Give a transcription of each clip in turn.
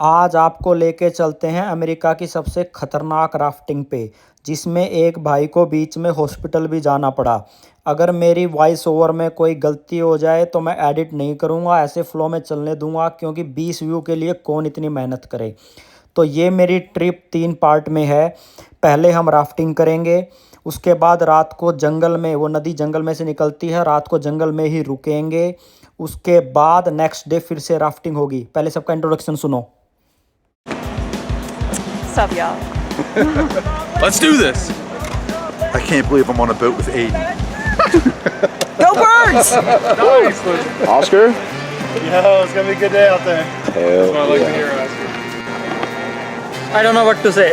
आज आपको लेके चलते हैं अमेरिका की सबसे खतरनाक राफ्टिंग पे, जिसमें एक भाई को बीच में हॉस्पिटल भी जाना पड़ा। अगर मेरी वॉइस ओवर में कोई गलती हो जाए तो मैं एडिट नहीं करूँगा, ऐसे फ्लो में चलने दूंगा, क्योंकि 20 व्यू के लिए कौन इतनी मेहनत करे। तो ये मेरी ट्रिप 3 पार्ट में है। पहले हम राफ्टिंग करेंगे, उसके बाद रात को जंगल में, वो नदी जंगल में से निकलती है, रात को जंगल में ही रुकेंगे। उसके बाद नेक्स्ट डे फिर से राफ्टिंग होगी। पहले सबका इंट्रोडक्शन सुनो। What's up, y'all? Let's do this. I can't believe I'm on a boat with Aiden. Go Birds! Nice. Oscar? Yo, it's gonna be a good day out there. That's what I like to hear, Oscar. I don't know what to say.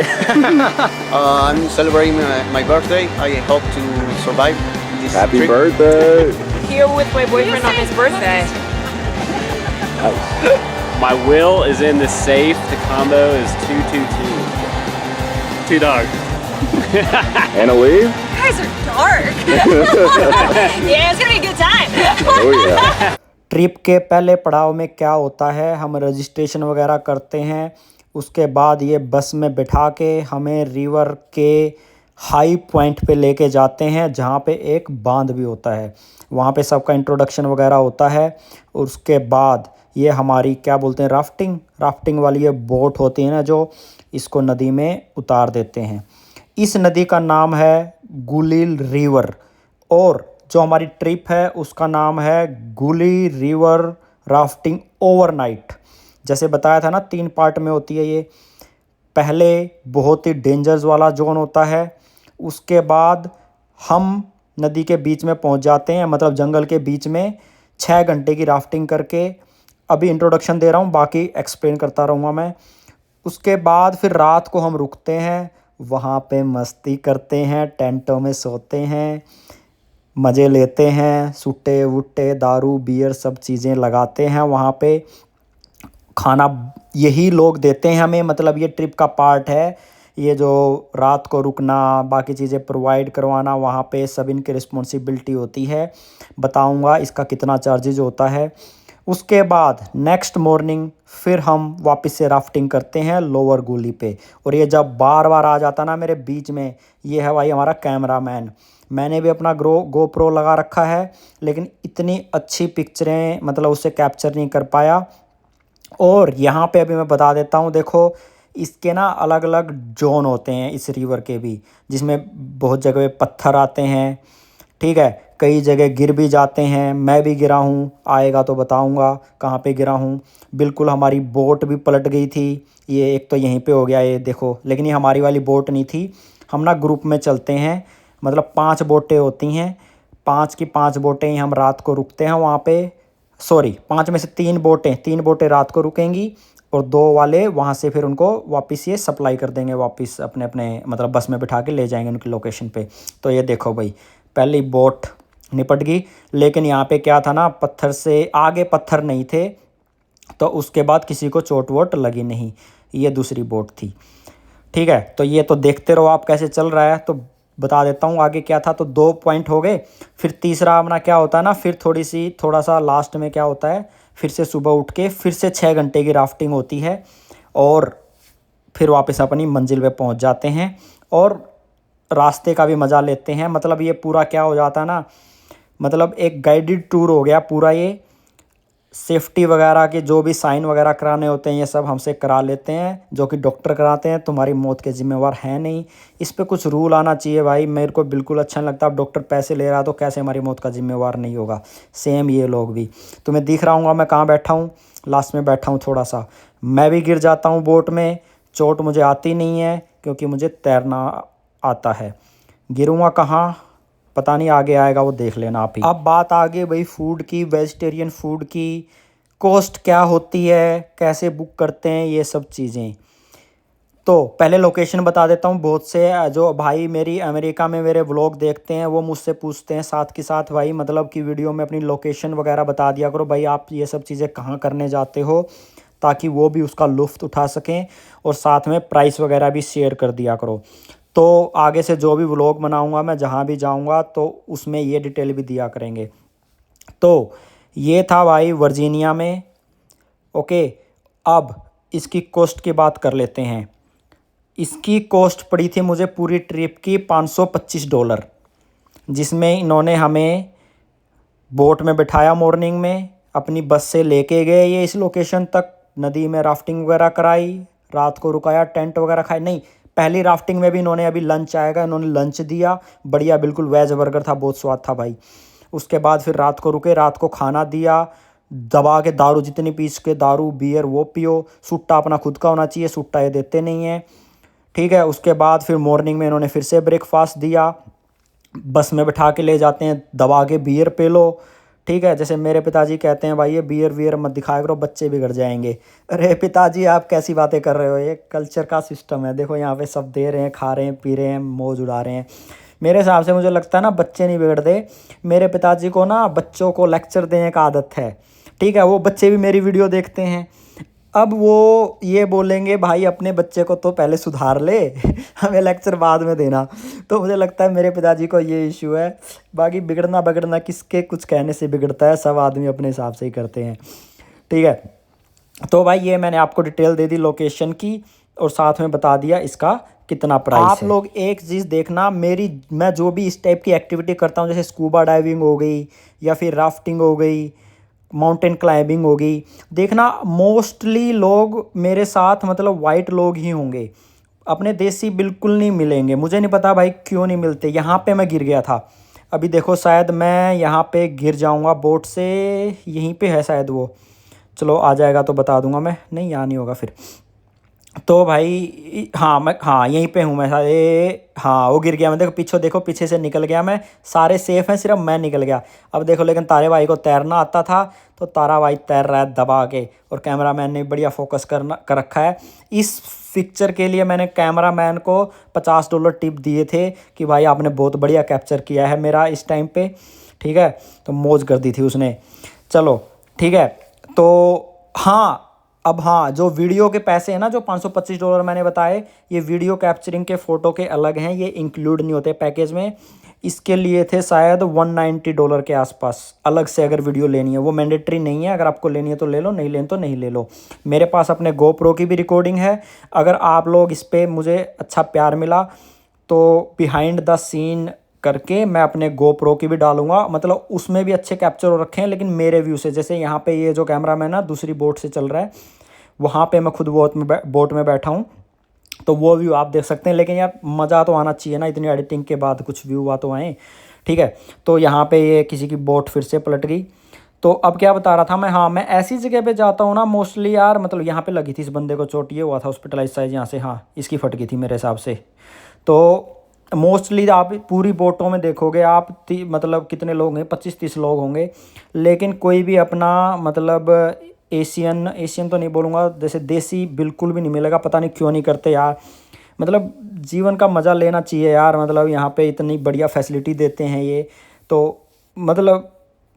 I'm celebrating my birthday. I hope to survive this Happy trip. birthday! Here with my boyfriend on his birthday. My will is in the safe. The combo is 222. Two dogs. Anna Lee? You guys are dark. Yeah, it's gonna be a good time. Oh yeah. Trip के पहले पड़ाव में क्या होता है, हम registration वगैरह करते हैं। उसके बाद ये बस में बिठा के हमें रिवर के हाई पॉइंट पे लेके जाते हैं, जहाँ पे एक बांध भी होता है। वहाँ पे सबका इंट्रोडक्शन वगैरह होता है। और उसके बाद ये हमारी क्या बोलते हैं, राफ्टिंग वाली ये बोट होती है ना, जो इसको नदी में उतार देते हैं। इस नदी का नाम है गुलिल रिवर, और जो हमारी ट्रिप है उसका नाम है गुली रिवर राफ्टिंग ओवरनाइट। जैसे बताया था ना, 3 पार्ट में होती है ये। पहले बहुत ही डेंजर्स वाला जोन होता है, उसके बाद हम नदी के बीच में पहुंच जाते हैं, मतलब जंगल के बीच में, 6 घंटे की राफ्टिंग करके। अभी इंट्रोडक्शन दे रहा हूँ, बाकी एक्सप्लेन करता रहूँगा मैं। उसके बाद फिर रात को हम रुकते हैं, वहाँ पे मस्ती करते हैं, टेंटों में सोते हैं, मज़े लेते हैं, सुट्टे वुट्टे दारू बियर सब चीज़ें लगाते हैं। वहाँ पे खाना यही लोग देते हैं हमें, मतलब ये ट्रिप का पार्ट है। ये जो रात को रुकना, बाकी चीज़ें प्रोवाइड करवाना, वहाँ पे सब इनकी रिस्पॉन्सिबिलिटी होती है। बताऊँगा इसका कितना चार्जेज होता है। उसके बाद नेक्स्ट मॉर्निंग फिर हम वापस से राफ्टिंग करते हैं लोअर गुली पे। और ये जब बार बार आ जाता ना मेरे बीच में, ये है भाई हमारा कैमरामैन। मैंने भी अपना GoPro लगा रखा है, लेकिन इतनी अच्छी पिक्चरें मतलब उससे कैप्चर नहीं कर पाया। और यहाँ पे अभी मैं बता देता हूँ, देखो इसके ना अलग अलग जोन होते हैं इस रिवर के भी, जिसमें बहुत जगह पे पत्थर आते हैं, ठीक है, कई जगह गिर भी जाते हैं। मैं भी गिरा हूँ, आएगा तो बताऊँगा कहाँ पे गिरा हूँ। बिल्कुल हमारी बोट भी पलट गई थी। ये एक तो यहीं पे हो गया, ये देखो, लेकिन ये हमारी वाली बोट नहीं थी। हम ना ग्रुप में चलते हैं, मतलब 5 बोटें होती हैं, 5 की 5 बोटें ही हम रात को रुकते हैं वहाँ पे। सॉरी, 5 में से 3 बोटें रात को रुकेंगी, और 2 वाले वहाँ से फिर उनको वापस ये सप्लाई कर देंगे, वापस अपने अपने मतलब बस में बिठा के ले जाएंगे उनकी लोकेशन पे। तो ये देखो भाई, पहली बोट निपट गई। लेकिन यहाँ पे क्या था ना, पत्थर से आगे पत्थर नहीं थे, तो उसके बाद किसी को चोट वोट लगी नहीं। ये दूसरी बोट थी, ठीक है। तो ये तो देखते रहो आप कैसे चल रहा है, तो बता देता हूँ आगे क्या था। तो 2 पॉइंट हो गए। फिर तीसरा अपना क्या होता है ना, फिर थोड़ा सा लास्ट में क्या होता है, फिर से सुबह उठ के फिर से 6 घंटे की राफ्टिंग होती है, और फिर वापस अपनी मंजिल पे पहुँच जाते हैं, और रास्ते का भी मज़ा लेते हैं। मतलब ये पूरा क्या हो जाता है ना, मतलब एक गाइडेड टूर हो गया पूरा। ये सेफ्टी वगैरह के जो भी साइन वगैरह कराने होते हैं, ये सब हमसे करा लेते हैं, जो कि डॉक्टर कराते हैं। तुम्हारी मौत के जिम्मेवार है नहीं। इस पे कुछ रूल आना चाहिए भाई, मेरे को बिल्कुल अच्छा नहीं लगता। अब डॉक्टर पैसे ले रहा है तो कैसे हमारी मौत का जिम्मेवार नहीं होगा। सेम ये लोग भी। तुम्हें दिख रहा हूँ मैं कहाँ बैठा हूँ, लास्ट में बैठा हूँ थोड़ा सा। मैं भी गिर जाता हूँ बोट में, चोट मुझे आती नहीं है क्योंकि मुझे तैरना आता है। गिरूँगा कहाँ पता नहीं, आगे आएगा वो देख लेना आप ही। अब बात आ गई भाई फूड की, वेजिटेरियन फूड की। कॉस्ट क्या होती है, कैसे बुक करते हैं, ये सब चीज़ें। तो पहले लोकेशन बता देता हूँ। बहुत से जो भाई मेरी अमेरिका में मेरे व्लॉग देखते हैं, वो मुझसे पूछते हैं साथ के साथ, भाई मतलब कि वीडियो में अपनी लोकेशन वगैरह बता दिया करो भाई, आप ये सब चीज़ें कहाँ करने जाते हो, ताकि वो भी उसका लुत्फ़ उठा सकें। और साथ में प्राइस वगैरह भी शेयर कर दिया करो। तो आगे से जो भी व्लॉग बनाऊंगा मैं, जहाँ भी जाऊंगा, तो उसमें ये डिटेल भी दिया करेंगे। तो ये था भाई वर्जीनिया में। ओके, अब इसकी कॉस्ट की बात कर लेते हैं। इसकी कॉस्ट पड़ी थी मुझे पूरी ट्रिप की $525, जिसमें इन्होंने हमें बोट में बिठाया, मॉर्निंग में अपनी बस से लेके गए ये इस लोकेशन तक, नदी में राफ्टिंग वगैरह कराई, रात को रुकाया, टेंट वगैरह खाए। नहीं, पहली राफ्टिंग में भी इन्होंने, अभी लंच आएगा, इन्होंने लंच दिया, बढ़िया बिल्कुल वेज बर्गर था, बहुत स्वाद था भाई। उसके बाद फिर रात को रुके, रात को खाना दिया, दबा के दारू जितनी पी सके, दारू बियर वो पियो, सुट्टा अपना खुद का होना चाहिए, सुट्टा ये देते नहीं हैं, ठीक है। उसके बाद फिर मॉर्निंग में इन्होंने फिर से ब्रेकफास्ट दिया, बस में बिठा के ले जाते हैं, दबा के बियर पे लो, ठीक है। जैसे मेरे पिताजी कहते हैं भाई ये बियर वियर मत दिखाया करो, बच्चे बिगड़ जाएंगे। अरे पिताजी आप कैसी बातें कर रहे हो, ये कल्चर का सिस्टम है, देखो यहाँ पे सब दे रहे हैं, खा रहे हैं, पी रहे हैं, मौज उड़ा रहे हैं। मेरे हिसाब से मुझे लगता है ना बच्चे नहीं बिगड़ते, मेरे पिताजी को ना बच्चों को लेक्चर देने का आदत है, ठीक है। वो बच्चे भी मेरी वीडियो देखते हैं, अब वो ये बोलेंगे भाई अपने बच्चे को तो पहले सुधार ले हमें लेक्चर बाद में देना। तो मुझे लगता है मेरे पिताजी को ये इशू है। बाकी बिगड़ना किसके कुछ कहने से बिगड़ता है, सब आदमी अपने हिसाब से ही करते हैं, ठीक है। तो भाई ये मैंने आपको डिटेल दे दी लोकेशन की, और साथ में बता दिया इसका कितना प्राइस है। आप लोग एक चीज़ देखना, मैं जो भी इस टाइप की एक्टिविटी करता हूँ, जैसे स्कूबा डाइविंग हो गई या फिर राफ्टिंग हो गई, माउंटेन क्लाइंबिंग हो गई, देखना मोस्टली लोग मेरे साथ मतलब वाइट लोग ही होंगे, अपने देसी बिल्कुल नहीं मिलेंगे। मुझे नहीं पता भाई क्यों नहीं मिलते। यहाँ पे मैं गिर गया था, अभी देखो शायद मैं यहाँ पे गिर जाऊँगा बोट से, यहीं पे है शायद वो, चलो आ जाएगा तो बता दूँगा मैं, नहीं यहाँ नहीं होगा फिर तो भाई। हाँ यहीं पे हूँ मैं, हाँ वो गिर गया मैं, देखो देखो पीछे से निकल गया मैं, सारे सेफ हैं, सिर्फ मैं निकल गया। अब देखो लेकिन तारे भाई को तैरना आता था, तो तारा भाई तैर रहा है दबा के, और कैमरा मैन ने बढ़िया फोकस कर रखा है। इस पिक्चर के लिए मैंने कैमरा मैन को $50 टिप दिए थे कि भाई आपने बहुत बढ़िया कैप्चर किया है मेरा इस टाइम पे, ठीक है। तो मौज कर दी थी उसने, चलो ठीक है। तो हाँ, अब हाँ, जो वीडियो के पैसे हैं ना, जो $525 मैंने बताए, ये वीडियो कैप्चरिंग के फ़ोटो के अलग हैं, ये इंक्लूड नहीं होते पैकेज में। इसके लिए थे शायद $190 के आसपास, अलग से अगर वीडियो लेनी है। वो मैंडेटरी नहीं है, अगर आपको लेनी है तो ले लो, नहीं लेनी तो नहीं ले लो। मेरे पास अपने GoPro की भी रिकॉर्डिंग है, अगर आप लोग इस पर मुझे अच्छा प्यार मिला तो बिहाइंड द सीन करके मैं अपने GoPro की भी डालूंगा, मतलब उसमें भी अच्छे कैप्चर हो रखे हैं, लेकिन मेरे व्यू से। जैसे यहाँ पे ये जो कैमरा मैन ना दूसरी बोट से चल रहा है, वहाँ पे मैं खुद बोट में बैठा हूँ, तो वो व्यू आप देख सकते हैं। लेकिन यार मज़ा तो आना चाहिए ना, इतनी एडिटिंग के बाद कुछ व्यू आ तो आए, ठीक है। तो यहाँ पे ये किसी की बोट फिर से पलट गई। तो अब क्या बता रहा था मैं, हाँ मैं ऐसी जगह पे जाता हूँ ना मोस्टली यार, मतलब यहाँ पे लगी थी इस बंदे को चोट, ये हुआ था हॉस्पिटलाइज साइज यहाँ से, हाँ इसकी फट गई थी मेरे हिसाब से। तो मोस्टली आप पूरी बोटों में देखोगे आप मतलब कितने लोग हैं, 25-30 लोग होंगे, लेकिन कोई भी अपना मतलब एशियन तो नहीं बोलूँगा, जैसे देसी बिल्कुल भी नहीं मिलेगा। पता नहीं क्यों नहीं करते यार, मतलब जीवन का मज़ा लेना चाहिए यार, मतलब यहाँ पे इतनी बढ़िया फैसिलिटी देते हैं ये, तो मतलब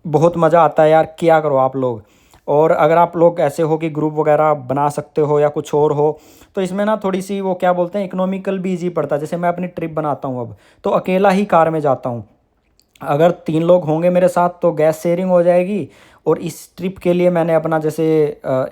बहुत मज़ा आता है यार, क्या करो आप लोग। और अगर आप लोग ऐसे हो कि ग्रुप वगैरह बना सकते हो या कुछ और हो, तो इसमें ना थोड़ी सी वो क्या बोलते हैं, इकोनॉमिकल भी ईजी पड़ता है। जैसे मैं अपनी ट्रिप बनाता हूँ अब, तो अकेला ही कार में जाता हूँ, अगर 3 लोग होंगे मेरे साथ तो गैस शेयरिंग हो जाएगी। और इस ट्रिप के लिए मैंने अपना, जैसे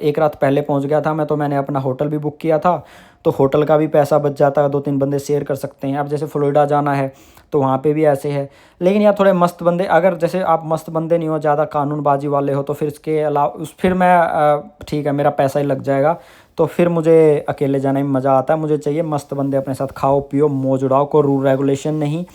एक रात पहले पहुंच गया था मैं, तो मैंने अपना होटल भी बुक किया था, तो होटल का भी पैसा बच जाता है, 2-3 बंदे शेयर कर सकते हैं। अब जैसे फ्लोरिडा जाना है तो वहाँ पे भी ऐसे है, लेकिन यार थोड़े मस्त बंदे, अगर जैसे आप मस्त बंदे नहीं हो, ज़्यादा कानूनबाजी वाले हो, तो फिर इसके अलावा फिर मैं ठीक है मेरा पैसा ही लग जाएगा, तो फिर मुझे अकेले जाने में मज़ा आता है। मुझे चाहिए मस्त बंदे अपने साथ, खाओ पियो मौज उड़ाओ, को रूल रेगुलेशन नहीं,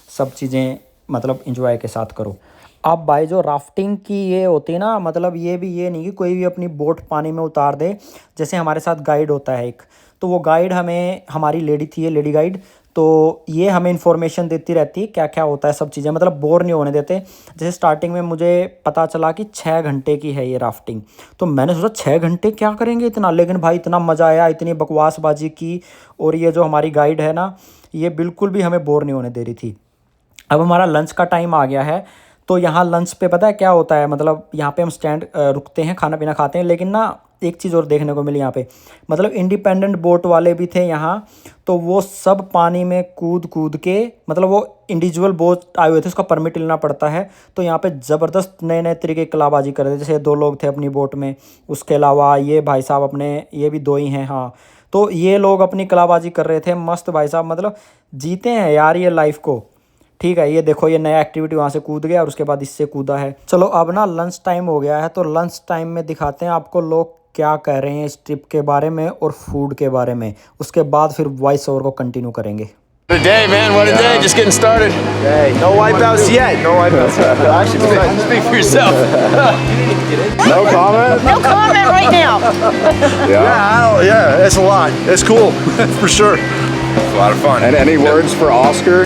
सब चीज़ें मतलब इंजॉय के साथ करो। अब भाई जो राफ्टिंग की ये होती है ना, मतलब ये भी ये नहीं कि कोई भी अपनी बोट पानी में उतार दे। जैसे हमारे साथ गाइड होता है एक, तो वो गाइड हमें, हमारी लेडी थी ये लेडी गाइड, तो ये हमें इन्फॉर्मेशन देती रहती है क्या क्या होता है, सब चीज़ें, मतलब बोर नहीं होने देते। जैसे स्टार्टिंग में मुझे पता चला कि 6 घंटे की है ये राफ्टिंग, तो मैंने सोचा 6 घंटे क्या करेंगे इतना, लेकिन भाई इतना मज़ा आया, इतनी बकवासबाजी की। और ये जो हमारी गाइड है ना, ये बिल्कुल भी हमें बोर नहीं होने दे रही थी। अब हमारा लंच का टाइम आ गया है, तो यहाँ लंच पे पता है क्या होता है, मतलब यहाँ पे हम रुकते हैं, खाना पीना खाते हैं, लेकिन ना एक चीज़ और देखने को मिली यहाँ पे, मतलब इंडिपेंडेंट बोट वाले भी थे यहाँ, तो वो सब पानी में कूद कूद के, मतलब वो इंडिविजुअल बोट आए हुए थे, उसका परमिट लेना पड़ता है, तो यहाँ पे ज़बरदस्त नए नए तरीके की कलाबाजी कर रहे थे। जैसे 2 लोग थे अपनी बोट में, उसके अलावा ये भाई साहब अपने, ये भी 2 ही हैं, हाँ, तो ये लोग अपनी कलाबाजी कर रहे थे मस्त भाई साहब, मतलब जीते हैं यार ये लाइफ को। ठीक है, ये देखो ये नया एक्टिविटी वहाँ से कूद गया और उसके बाद इससे कूदा है। चलो अब ना लंच टाइम हो गया है, तो लंच टाइम में दिखाते हैं आपको लोग क्या कह रहे हैं इस ट्रिप के बारे में और फूड के बारे में, उसके बाद फिर वॉइस ओवर को कंटिन्यू करेंगे। What a day, man. What a day. Just getting started. Hey, no wipeouts yet. No wipeouts yet. Actually, speak for yourself. No comment? No comment right now. Yeah. It's a lot. It's cool. For sure. It's a lot of fun. And any words for Oscar?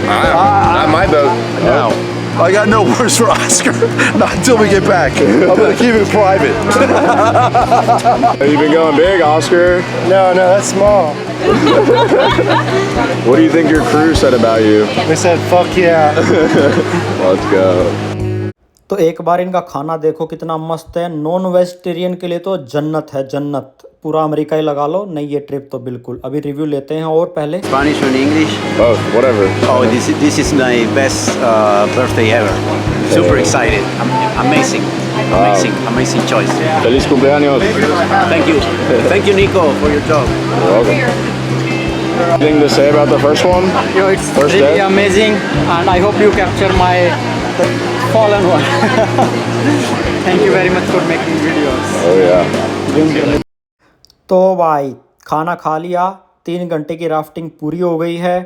Not my boat. No. I got no words for Oscar. Not until we get back. I'm going to keep it private. Have you been going big, Oscar? No, that's small. What do you think your crew said about you? They said, fuck yeah. Let's go. तो एक बार इनका खाना देखो कितना मस्त है। Non vegetarian के लिए तो जन्नत है, जन्नत, पूरा अमेरिका ही लगा लो। नहीं ये ट्रिप तो बिल्कुल। अभी रिव्यू लेते हैं और पहले Spanish or English? Both, whatever. Oh, this is my best birthday ever. Super excited. Amazing. Amazing choice. Feliz cumpleaños. Thank you. Thank you, Nico, for your job. You're welcome. Anything to say about the first one? It's First really day? amazing, and I hope you capture my fallen one. Thank you very much for making videos. Oh yeah. तो भाई खाना खा लिया, 3 घंटे की rafting पूरी हो गई है।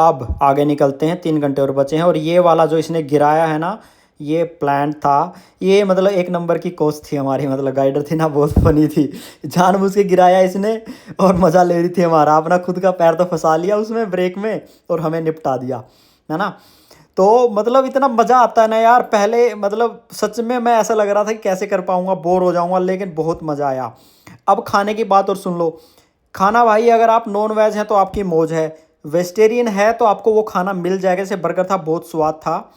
अब आगे निकलते हैं, 3 घंटे और बचे हैं। और ये वाला जो इसने गिराया है ना, ये प्लान था, ये मतलब 1 नंबर की कोच थी हमारी, मतलब गाइडर थी ना, बहुत फनी थी। जानबूझ के गिराया इसने और मज़ा ले रही थी हमारा, अपना खुद का पैर तो फंसा लिया उसमें ब्रेक में और हमें निपटा दिया, है ना। तो मतलब इतना मज़ा आता है ना यार, पहले मतलब सच में मैं ऐसा लग रहा था कि कैसे कर पाऊँगा, बोर हो जाऊँगा, लेकिन बहुत मज़ा आया। अब खाने की बात और सुन लो। खाना भाई अगर आप नॉन वेज हैं तो आपकी मौज है, वेजिटेरियन है तो आपको वो खाना मिल जाएगा। जैसे बर्गर था, बहुत स्वाद था,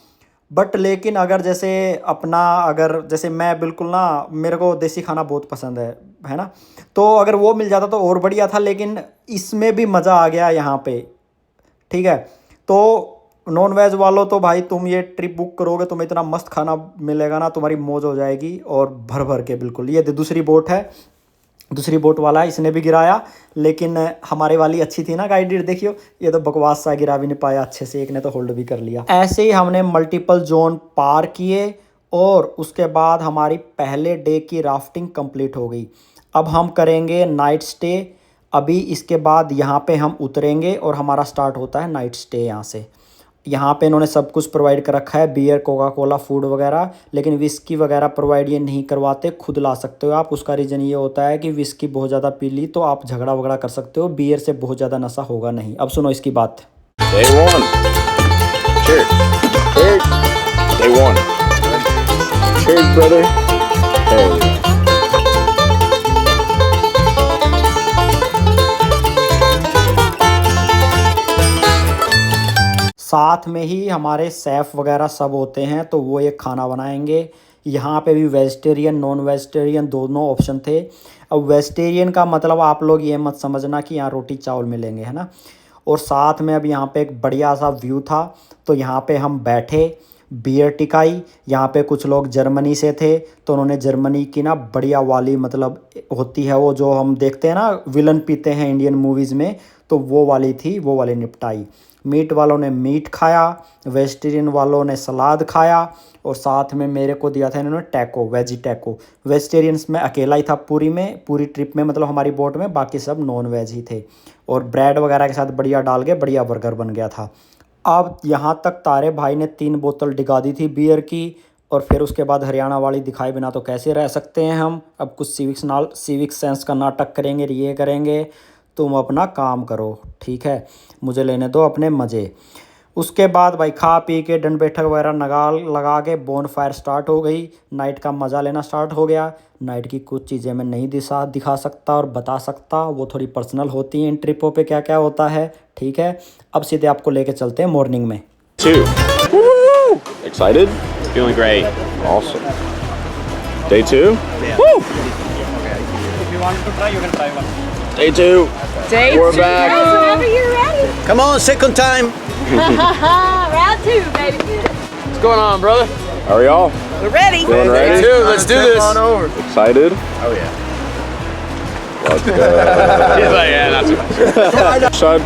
बट लेकिन अगर जैसे अपना, अगर जैसे मैं बिल्कुल ना, मेरे को देसी खाना बहुत पसंद है ना, तो अगर वो मिल जाता तो और बढ़िया था। लेकिन इसमें भी मज़ा आ गया यहाँ पे, ठीक है। तो नॉन वेज वालों तो भाई तुम ये ट्रिप बुक करोगे, तुम्हें इतना मस्त खाना मिलेगा ना, तुम्हारी मौज हो जाएगी और भर भर के बिल्कुल। ये दूसरी बोट है, दूसरी बोट वाला है, इसने भी गिराया, लेकिन हमारी वाली अच्छी थी ना गाइडेड। देखियो ये तो बकवास सा, गिरा भी नहीं पाया अच्छे से, एक ने तो होल्ड भी कर लिया। ऐसे ही हमने मल्टीपल जोन पार किए और उसके बाद हमारी पहले डे की राफ्टिंग कंप्लीट हो गई। अब हम करेंगे नाइट स्टे। अभी इसके बाद यहाँ पे हम उतरेंगे और हमारा स्टार्ट होता है नाइट स्टे। यहाँ से यहाँ पे इन्होंने सब कुछ प्रोवाइड कर रखा है, बियर, कोका कोला, फूड वगैरह, लेकिन विस्की वगैरह प्रोवाइड ये नहीं करवाते, खुद ला सकते हो आप। उसका रीज़न ये होता है कि विस्की बहुत ज़्यादा पी ली तो आप झगड़ा वगड़ा कर सकते हो, बियर से बहुत ज़्यादा नशा होगा नहीं। अब सुनो इसकी बात। Day 1. Cheers. Cheers. Day 1. Cheers, brother. Hell yeah. साथ में ही हमारे शेफ़ वगैरह सब होते हैं, तो वो एक खाना बनाएंगे। यहाँ पे भी वेजिटेरियन नॉन वेजिटेरियन दोनों ऑप्शन थे। अब वेजिटेरियन का मतलब आप लोग ये मत समझना कि यहाँ रोटी चावल मिलेंगे, है ना। और साथ में अब यहाँ पे एक बढ़िया सा व्यू था, तो यहाँ पे हम बैठे, बियर टिकाई। यहाँ पे कुछ लोग जर्मनी से थे, तो उन्होंने जर्मनी की ना बढ़िया वाली, मतलब होती है वो जो हम देखते हैं ना विलन पीते हैं इंडियन मूवीज़ में, तो वो वाली थी, वो वाली निपटाई। मीट वालों ने मीट खाया, वेजिटेरियन वालों ने सलाद खाया, और साथ में मेरे को दिया था इन्होंने टैको, वेजी टैको। वेजिटेरियंस में अकेला ही था पूरी ट्रिप में, मतलब हमारी बोट में, बाकी सब नॉन वेज ही थे। और ब्रेड वगैरह के साथ बढ़िया डाल के बढ़िया बर्गर बन गया था। अब यहाँ तक तारे भाई ने 3 बोतल डिगा दी थी बियर की, और फिर उसके बाद हरियाणा वाली दिखाए बिना तो कैसे रह सकते हैं हम। अब कुछ सिविक सेंस का नाटक करेंगे, ये करेंगे, तुम अपना काम करो, ठीक है, मुझे लेने दो अपने मज़े। उसके बाद भाई खा पी के डंड बैठक वगैरह लगा के बोन फायर स्टार्ट हो गई, नाइट का मज़ा लेना स्टार्ट हो गया। नाइट की कुछ चीज़ें मैं नहीं दिखा सकता और बता सकता, वो थोड़ी पर्सनल होती हैं इन ट्रिपों पे, क्या क्या होता है, ठीक है। अब सीधे आपको लेके चलते हैं मॉर्निंग में। 2. Excited? Feeling great. Awesome. Day 2? Yeah. Woo! you want to try, you can try one. Day 2. Day We're 2. back. Whenever you're ready. Come on, second time. Round 2, baby. What's going on, brother? How are y'all? We're ready. Feeling ready? Day 2, let's do this. Excited? Oh yeah. Let's go. He's like, yeah, not too much. Side?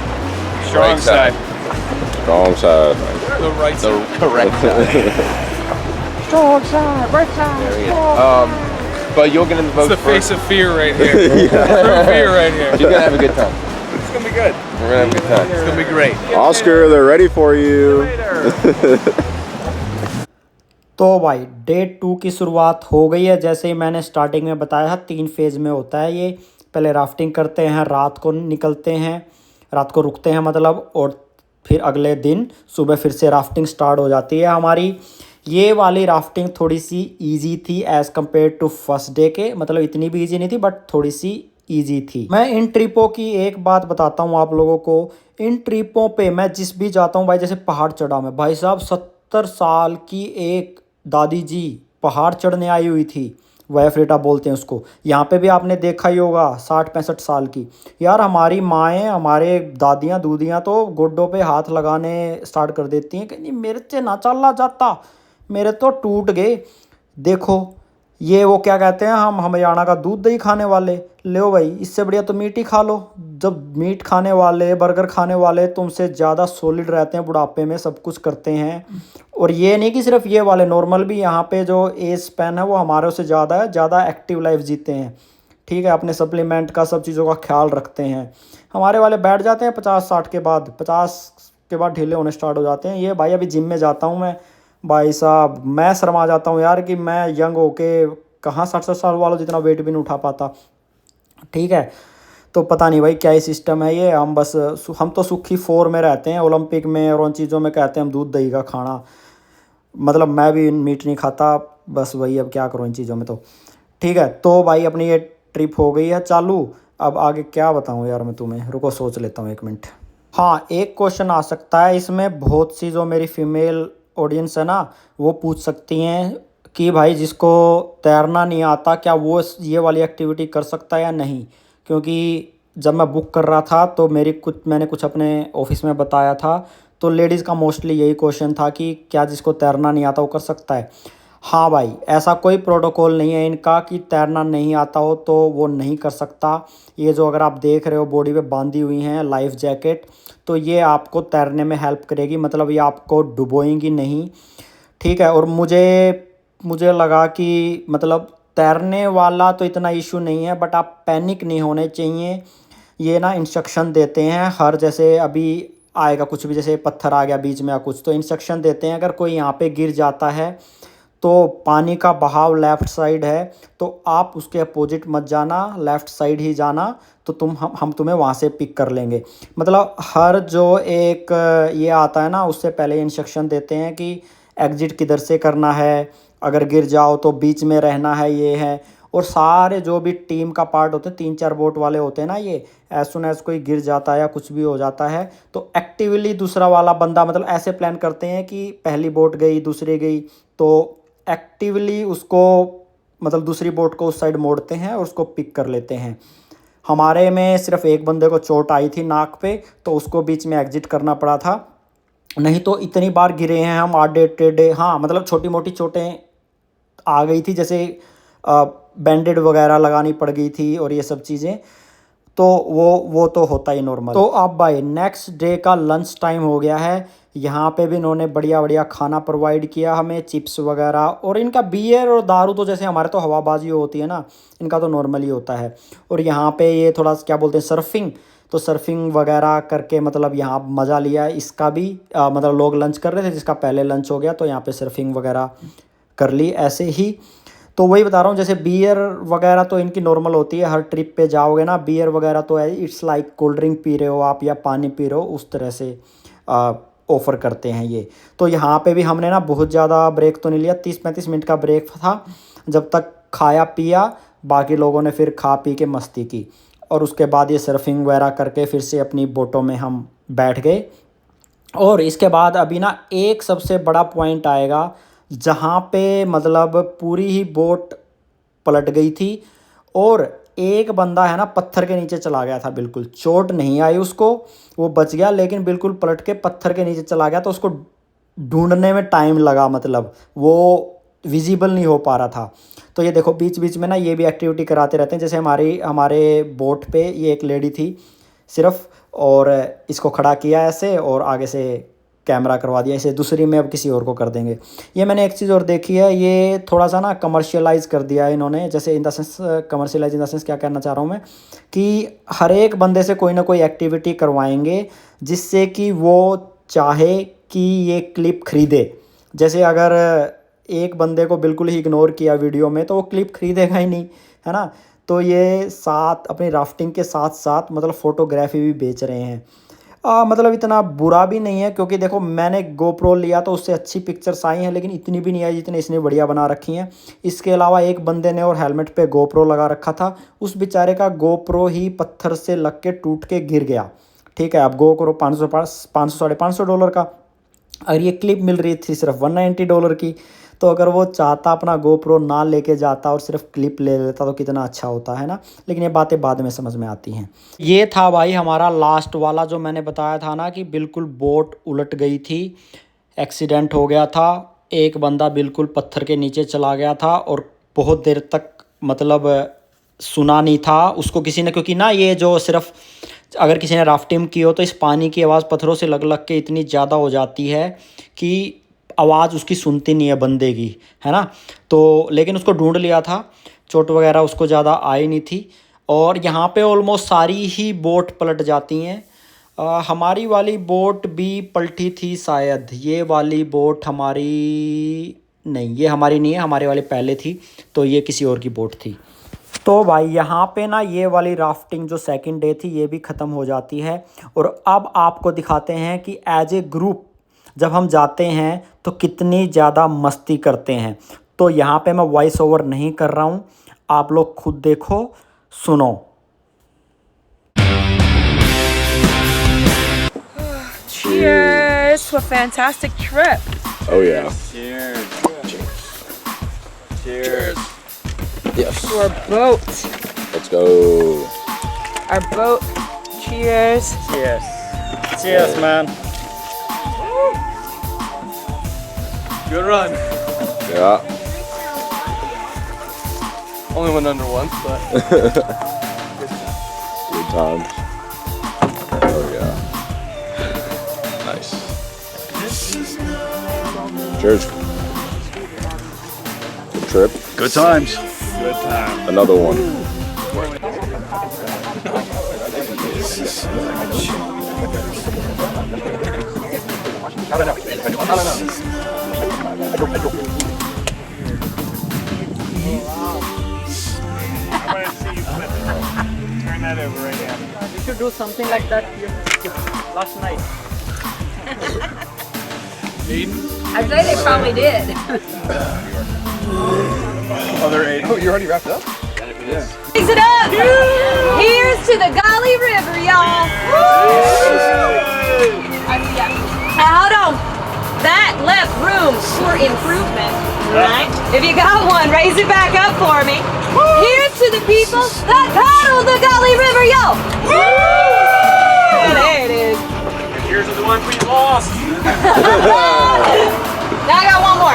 Strong side. Strong side. The right side. Correct. But you'll get in the boat It's the first. face of fear right here. True fear right here. You're gonna have a good time. It's gonna be good. We're gonna have a good time. It's gonna be great. Oscar, they're ready for you. तो भाई day 2 की शुरुआत हो गई है। जैसे ही मैंने starting में बताया था 3 फेज़ में होता है ये। पहले राफ्टिंग करते हैं, रात को निकलते हैं, रात को रुकते हैं मतलब, और फिर अगले दिन सुबह फिर से राफ्टिंग स्टार्ट हो जाती है हमारी। ये वाली राफ्टिंग थोड़ी सी इजी थी as compare to first day के, मतलब इतनी भी इजी नहीं थी बट थोड़ी सी इजी थी। मैं इन ट्रिपों की एक बात बताता हूँ आप लोगों को। इन ट्रिपों पे मैं जिस भी जाता हूँ भाई, जैसे पहाड़ चढ़ा मैं, भाई साहब 70 साल की एक दादी जी पहाड़ चढ़ने आई हुई थी, वैफ्रेटा बोलते हैं उसको। यहाँ पे भी आपने देखा ही होगा 60-65 साल की। यार हमारी माएँ, हमारे दादियाँ दूदियाँ तो गोड्डों पे हाथ लगाने स्टार्ट कर देती हैं कि नहीं मेरे से ना चला जाता, मेरे तो टूट गए। देखो ये वो क्या कहते हैं, हम हरियाणा का दूध दही खाने वाले। लो भाई, इससे बढ़िया तो मीट ही खा लो। जब मीट खाने वाले, बर्गर खाने वाले तुमसे ज़्यादा सॉलिड रहते हैं, बुढ़ापे में सब कुछ करते हैं। और ये नहीं कि सिर्फ ये वाले, नॉर्मल भी यहाँ पे जो एज स्पैन है वो हमारे से ज़्यादा है, ज़्यादा एक्टिव लाइफ जीते हैं। ठीक है, अपने सप्लीमेंट का सब चीज़ों का ख्याल रखते हैं। हमारे वाले बैठ जाते हैं 50-60 के बाद, 50 के बाद ढीले होने स्टार्ट हो जाते हैं। ये भाई अभी जिम में जाता हूँ मैं, भाई साहब मैं शर्मा जाता हूँ यार कि मैं यंग होके कहाँ 60 साल वालों जितना वेट भी नहीं उठा पाता। ठीक है, तो पता नहीं भाई क्या ही सिस्टम है ये। हम तो सुखी 4 में रहते हैं, ओलंपिक में और उन चीज़ों में कहते हैं हम दूध दही का खाना। मतलब मैं भी मीट नहीं खाता, बस वही अब क्या करूँ इन चीज़ों में। तो ठीक है, तो भाई अपनी ये ट्रिप हो गई है चालू। अब आगे क्या बताऊँ यार मैं तुम्हें, रुको सोच लेता हूँ 1 मिनट। हाँ, एक क्वेश्चन आ सकता है इसमें, बहुत सी जो मेरी फीमेल ऑडियंस है ना वो पूछ सकती हैं कि भाई जिसको तैरना नहीं आता क्या वो ये वाली एक्टिविटी कर सकता है या नहीं। क्योंकि जब मैं बुक कर रहा था तो मैंने कुछ अपने ऑफिस में बताया था, तो लेडीज़ का मोस्टली यही क्वेश्चन था कि क्या जिसको तैरना नहीं आता वो कर सकता है। हाँ भाई, ऐसा कोई प्रोटोकॉल नहीं है इनका कि तैरना नहीं आता हो तो वो नहीं कर सकता। ये जो अगर आप देख रहे हो बॉडी पे बांधी हुई हैं लाइफ जैकेट, तो ये आपको तैरने में हेल्प करेगी, मतलब ये आपको डुबोएंगी नहीं। ठीक है, और मुझे लगा कि मतलब तैरने वाला तो इतना इशू नहीं है, बट आप पैनिक नहीं होने चाहिए। ये ना इंस्ट्रक्शन देते हैं हर, जैसे अभी आएगा कुछ भी, जैसे पत्थर आ गया बीच में या कुछ, तो इंस्ट्रक्शन देते हैं अगर कोई यहाँ पे गिर जाता है तो पानी का बहाव लेफ़्ट साइड है तो आप उसके अपोजिट मत जाना, लेफ़्ट साइड ही जाना, तो हम तुम्हें वहाँ से पिक कर लेंगे। मतलब हर जो एक ये आता है ना उससे पहले इंस्ट्रक्शन देते हैं कि एग्ज़िट किधर से करना है, अगर गिर जाओ तो बीच में रहना है, ये है। और सारे जो भी टीम का पार्ट होते हैं, 3-4 बोट वाले होते हैं ना, ये एज सुन एज कोई गिर जाता है या कुछ भी हो जाता है तो एक्टिवली दूसरा वाला बंदा, मतलब ऐसे प्लान करते हैं कि पहली बोट गई, दूसरी गई, तो एक्टिवली उसको मतलब दूसरी बोट को उस साइड मोड़ते हैं और उसको पिक कर लेते हैं। हमारे में सिर्फ एक बंदे को चोट आई थी नाक पे, तो उसको बीच में एग्जिट करना पड़ा था, नहीं तो इतनी बार गिरे हैं हम आधे टेढ़े। हाँ, मतलब छोटी मोटी चोटें आ गई थी, जैसे बैंडेड वगैरह लगानी पड़ गई थी और ये सब चीज़ें, तो वो तो होता ही नॉर्मल। तो अब भाई नेक्स्ट डे का लंच टाइम हो गया है। यहाँ पे भी इन्होंने बढ़िया बढ़िया खाना प्रोवाइड किया हमें, चिप्स वगैरह, और इनका बियर और दारू तो जैसे हमारे तो हवाबाजी होती है ना, इनका तो नॉर्मल ही होता है। और यहाँ पे ये थोड़ा क्या बोलते हैं सर्फिंग, तो सर्फिंग वगैरह करके मतलब यहाँ मज़ा लिया इसका भी। मतलब लोग लंच कर रहे थे, जिसका पहले लंच हो गया तो यहाँ पे सर्फिंग वगैरह कर ली ऐसे ही। तो वही बता रहा हूँ, जैसे बियर वगैरह तो इनकी नॉर्मल होती है, हर ट्रिप पे जाओगे ना बियर वगैरह तो है, it's like cold drink P रहे हो आप या पानी पी रहे हो, उस तरह से ऑफ़र करते हैं ये। तो यहाँ पे भी हमने ना बहुत ज़्यादा ब्रेक तो नहीं लिया, 30-35 मिनट का ब्रेक था, जब तक खाया पिया, बाकी लोगों ने फिर खा पी के मस्ती की, और उसके बाद ये सर्फिंग वगैरह करके फिर से अपनी बोटों में हम बैठ गए। और इसके बाद अभी ना एक सबसे बड़ा पॉइंट आएगा जहाँ पे मतलब पूरी ही बोट पलट गई थी और एक बंदा है ना पत्थर के नीचे चला गया था, बिल्कुल चोट नहीं आई उसको, वो बच गया, लेकिन बिल्कुल पलट के पत्थर के नीचे चला गया, तो उसको ढूंढने में टाइम लगा, मतलब वो विजिबल नहीं हो पा रहा था। तो ये देखो बीच बीच में ना ये भी एक्टिविटी कराते रहते हैं। जैसे हमारे बोट पे ये एक लेडी थी सिर्फ, और इसको खड़ा किया ऐसे और आगे से कैमरा करवा दिया, इसे दूसरी में अब किसी और को कर देंगे। ये मैंने एक चीज़ और देखी है, ये थोड़ा सा ना कमर्शियलाइज़ कर दिया है इन्होंने। जैसे in the sense, commercialise in the sense क्या कहना चाह रहा हूँ मैं, कि हर एक बंदे से कोई ना कोई एक्टिविटी करवाएंगे जिससे कि वो चाहे कि ये क्लिप खरीदे। जैसे अगर एक बंदे को बिल्कुल ही इग्नोर किया वीडियो में तो वो क्लिप खरीदेगा ही नहीं, है ना। तो ये साथ अपनी राफ्टिंग के साथ साथ मतलब फ़ोटोग्राफी भी बेच रहे हैं। मतलब इतना बुरा भी नहीं है, क्योंकि देखो मैंने गोप्रो लिया तो उससे अच्छी पिक्चर्स आई हैं, लेकिन इतनी भी नहीं आई जितनी इसने बढ़िया बना रखी हैं। इसके अलावा एक बंदे ने और हेलमेट पे गोप्रो लगा रखा था, उस बेचारे का गोप्रो ही पत्थर से लग के टूट के गिर गया। ठीक है, अब गोप्रो $500-550 का, और ये क्लिप मिल रही थी सिर्फ $190 की। तो अगर वो चाहता अपना गोप्रो ना लेके जाता और सिर्फ क्लिप ले लेता तो कितना अच्छा होता, है ना। लेकिन ये बातें बाद में समझ में आती हैं। ये था भाई हमारा लास्ट वाला, जो मैंने बताया था ना कि बिल्कुल बोट उलट गई थी, एक्सीडेंट हो गया था, एक बंदा बिल्कुल पत्थर के नीचे चला गया था और बहुत देर तक मतलब सुना नहीं था उसको किसी ने, क्योंकि ना ये जो सिर्फ अगर किसी ने राफ्टिंग की हो तो इस पानी की आवाज़ पत्थरों से लग लग के इतनी ज़्यादा हो जाती है कि आवाज़ उसकी सुनती नहीं है बंदे की, है ना। तो लेकिन उसको ढूंढ लिया था, चोट वगैरह उसको ज़्यादा आई नहीं थी। और यहाँ पे ऑलमोस्ट सारी ही बोट पलट जाती हैं। हमारी वाली बोट भी पलटी थी शायद, ये वाली बोट हमारी नहीं, ये हमारी नहीं है, हमारे वाली पहले थी, तो ये किसी और की बोट थी। तो भाई यहाँ पे ना ये वाली राफ्टिंग जो सेकंड डे थी ये भी ख़त्म हो जाती है। और अब आपको दिखाते हैं कि एज ए ग्रुप जब हम जाते हैं तो कितनी ज़्यादा मस्ती करते हैं। तो यहाँ पे मैं वॉइस ओवर नहीं कर रहा हूँ, आप लोग खुद देखो सुनो। Cheers to a fantastic trip. Oh yeah. Cheers. Cheers. Yes. To our boat. Let's go. Our boat. Cheers. Cheers. Cheers, man. Good run. Yeah. Only went under once, but Good times. Oh yeah. Nice. Cheers. Good trip. Good times. good time. Another one. Turn that over right now. You should do something like that last night. I bet they probably did. Other 8. Oh, you already wrapped up? Raise it up! Here's to the Golly River, y'all! Hold on. That left room for improvement, right? If you got one, raise it back up for me. Here's to the people that paddle the Golly River, y'all! There it is. Here's to the ones we lost. Now I got one more.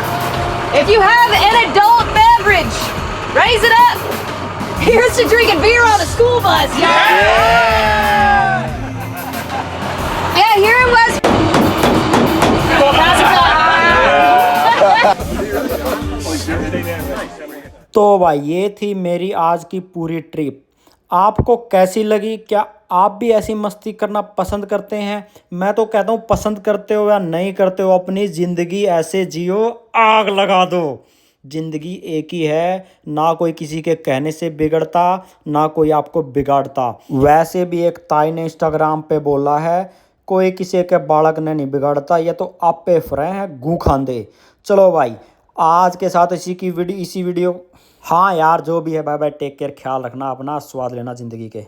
If you have an adult beverage, raise it up. Here's to drinking beer on a school bus. Yeah, here in West. Go pass तो भाई ये थी मेरी आज की पूरी trip. आपको कैसी लगी? क्या आप भी ऐसी मस्ती करना पसंद करते हैं? मैं तो कहता हूँ पसंद करते हो या नहीं करते हो, अपनी ज़िंदगी ऐसे जियो, आग लगा दो। ज़िंदगी एक ही है, ना कोई किसी के कहने से बिगड़ता, ना कोई आपको बिगाड़ता। वैसे भी एक ताई ने इंस्टाग्राम पे बोला है, कोई किसी के बालक ने नहीं बिगाड़ता, ये तो आप पे फ्रे हैं गू खांदे। चलो भाई आज के साथ इसी वीडियो हाँ यार जो भी है, बाय बाय, टेक केयर, ख्याल रखना अपना, स्वाद लेना ज़िंदगी के।